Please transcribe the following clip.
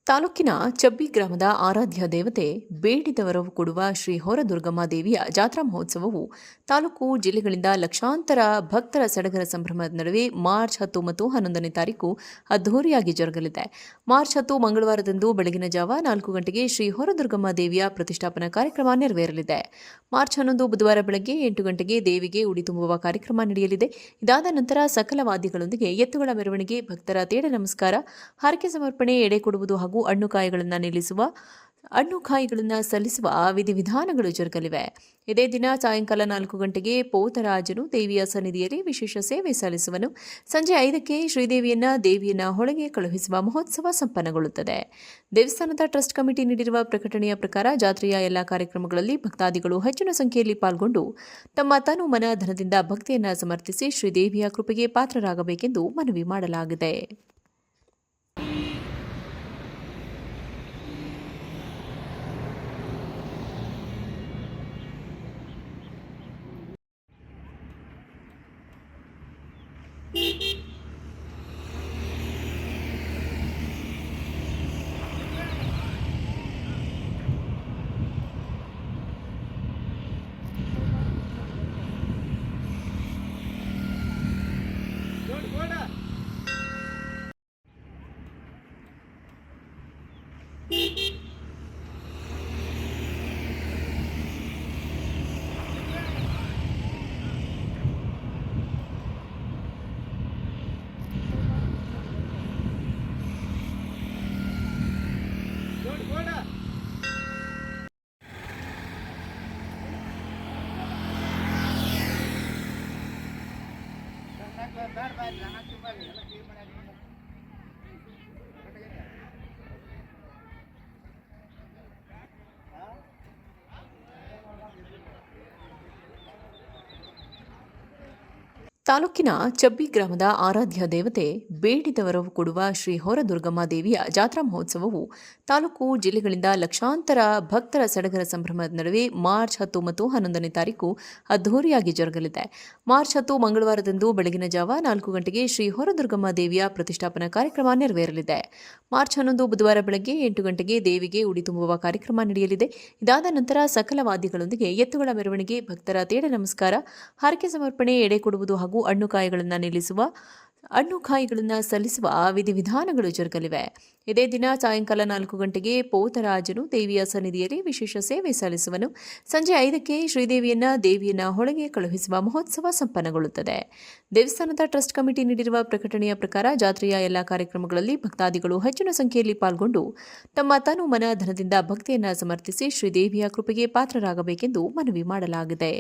ತಾಲೂಕಿನ ಚಬ್ಬಿ ಗ್ರಾಮದ ಆರಾಧ್ಯ ದೇವತೆ ಬೇಡಿದವರು ಕೊಡುವ ಶ್ರೀ ಹೊರದುರ್ಗಮ್ಮ ದೇವಿಯ ಜಾತ್ರಾ ಮಹೋತ್ಸವವು ತಾಲೂಕು ಜಿಲ್ಲೆಗಳಿಂದ ಲಕ್ಷಾಂತರ ಭಕ್ತರ ಸಡಗರ ಸಂಭ್ರಮದ ನಡುವೆ ಮಾರ್ಚ್ 10 ಮತ್ತು 11ನೇ ತಾರೀಕು ಅದ್ದೂರಿಯಾಗಿ ಜರುಗಲಿದೆ. ಮಾರ್ಚ್ 10 ಮಂಗಳವಾರದಂದು ಬೆಳಗಿನ ಜಾವ 4 ಗಂಟೆಗೆ ಶ್ರೀ ಹೊರದುರ್ಗಮ್ಮ ದೇವಿಯ ಪ್ರತಿಷ್ಠಾಪನಾ ಕಾರ್ಯಕ್ರಮ ನೆರವೇರಲಿದೆ. ಮಾರ್ಚ್ 11 ಬುಧವಾರ ಬೆಳಗ್ಗೆ 8 ಗಂಟೆಗೆ ದೇವಿಗೆ ಉಡಿ ತುಂಬುವ ಕಾರ್ಯಕ್ರಮ ನಡೆಯಲಿದೆ. ಇದಾದ ನಂತರ ಸಕಲ ವಾದ್ಯಗಳೊಂದಿಗೆ ಎತ್ತುಗಳ ಮೆರವಣಿಗೆ, ಭಕ್ತರ ತೇಡ ನಮಸ್ಕಾರ, ಹರಕೆ ಸಮರ್ಪಣೆ, ಎಡೆ ಕೊಡುವುದು ಹಾಗೂ ಹಣ್ಣುಕಾಯಿಗಳನ್ನು ಸಲ್ಲಿಸುವ ವಿಧಿವಿಧಾನಗಳು ಜರುಗಲಿವೆ. ಇದೇ ದಿನ ಸಾಯಂಕಾಲ 4 ಗಂಟೆಗೆ ಪೋತರಾಜನು ದೇವಿಯ ಸನ್ನಿಧಿಯಲ್ಲಿ ವಿಶೇಷ ಸೇವೆ ಸಲ್ಲಿಸುವನು. ಸಂಜೆ 5ಕ್ಕೆ ದೇವಿಯನ್ನ ಹೊಳೆಗೆ ಕಳುಹಿಸುವ ಮಹೋತ್ಸವ ಸಂಪನ್ನಗೊಳ್ಳುತ್ತದೆ. ದೇವಸ್ಥಾನದ ಟ್ರಸ್ಟ್ ಕಮಿಟಿ ನೀಡಿರುವ ಪ್ರಕಟಣೆಯ ಪ್ರಕಾರ ಜಾತ್ರೆಯ ಎಲ್ಲಾ ಕಾರ್ಯಕ್ರಮಗಳಲ್ಲಿ ಭಕ್ತಾದಿಗಳು ಹೆಚ್ಚಿನ ಸಂಖ್ಯೆಯಲ್ಲಿ ಪಾಲ್ಗೊಂಡು ತಮ್ಮ ತನು ಮನ ಧನದಿಂದ ಭಕ್ತಿಯನ್ನ ಸಮರ್ಪಿಸಿ ಶ್ರೀದೇವಿಯ ಕೃಪೆಗೆ ಪಾತ್ರರಾಗಬೇಕೆಂದು ಮನವಿ ಮಾಡಲಾಗಿದೆ. ತಾಲೂಕಿನ ಚಬ್ಬಿ ಗ್ರಾಮದ ಆರಾಧ್ಯ ದೇವತೆ ಬೇಡಿದವರು ಕೊಡುವ ಶ್ರೀ ಹೊರದುರ್ಗಮ್ಮ ದೇವಿಯ ಜಾತ್ರಾ ಮಹೋತ್ಸವವು ತಾಲೂಕು ಜಿಲ್ಲೆಗಳಿಂದ ಲಕ್ಷಾಂತರ ಭಕ್ತರ ಸಡಗರ ಸಂಭ್ರಮದ ನಡುವೆ ಮಾರ್ಚ್ 10 ಮತ್ತು 11ನೇ ತಾರೀಕು ಅದ್ದೂರಿಯಾಗಿ ಜರುಗಲಿದೆ. ಮಾರ್ಚ್ 10 ಮಂಗಳವಾರದಂದು ಬೆಳಗಿನ ಜಾವ 4 ಗಂಟೆಗೆ ಶ್ರೀ ಹೊರದುರ್ಗಮ್ಮ ದೇವಿಯ ಪ್ರತಿಷ್ಠಾಪನಾ ಕಾರ್ಯಕ್ರಮ ನೆರವೇರಲಿದೆ. ಮಾರ್ಚ್ 11 ಬುಧವಾರ ಬೆಳಗ್ಗೆ 8 ಗಂಟೆಗೆ ದೇವಿಗೆ ಉಡಿ ತುಂಬುವ ಕಾರ್ಯಕ್ರಮ ನಡೆಯಲಿದೆ. ಇದಾದ ನಂತರ ಸಕಲ ವಾದ್ಯಗಳೊಂದಿಗೆ ಎತ್ತುಗಳ ಮೆರವಣಿಗೆ, ಭಕ್ತರ ತೇಡ ನಮಸ್ಕಾರ, ಹರಕೆ ಸಮರ್ಪಣೆ, ಎಡೆ ಕೊಡುವುದು ಹಾಗೂ ಹಣ್ಣುಕಾಯಿಗಳನ್ನು ಸಲ್ಲಿಸುವ ವಿಧಿವಿಧಾನಗಳು ಜರುಗಲಿವೆ. ಇದೇ ದಿನ ಸಾಯಂಕಾಲ 4 ಗಂಟೆಗೆ ಪೋತರಾಜನು ದೇವಿಯ ಸನ್ನಿಧಿಯಲ್ಲಿ ವಿಶೇಷ ಸೇವೆ ಸಲ್ಲಿಸುವನು. ಸಂಜೆ 5ಕ್ಕೆ ದೇವಿಯನ್ನ ಹೊಳೆಗೆ ಕಳುಹಿಸುವ ಮಹೋತ್ಸವ ಸಂಪನ್ನಗೊಳ್ಳುತ್ತದೆ. ದೇವಸ್ಥಾನದ ಟ್ರಸ್ಟ್ ಕಮಿಟಿ ನೀಡಿರುವ ಪ್ರಕಟಣೆಯ ಪ್ರಕಾರ ಜಾತ್ರೆಯ ಎಲ್ಲಾ ಕಾರ್ಯಕ್ರಮಗಳಲ್ಲಿ ಭಕ್ತಾದಿಗಳು ಹೆಚ್ಚಿನ ಸಂಖ್ಯೆಯಲ್ಲಿ ಪಾಲ್ಗೊಂಡು ತಮ್ಮ ತನು ಮನ ಧನದಿಂದ ಭಕ್ತಿಯನ್ನ ಸಮರ್ಪಿಸಿ ಶ್ರೀದೇವಿಯ ಕೃಪೆಗೆ ಪಾತ್ರರಾಗಬೇಕೆಂದು ಮನವಿ ಮಾಡಲಾಗಿದೆ.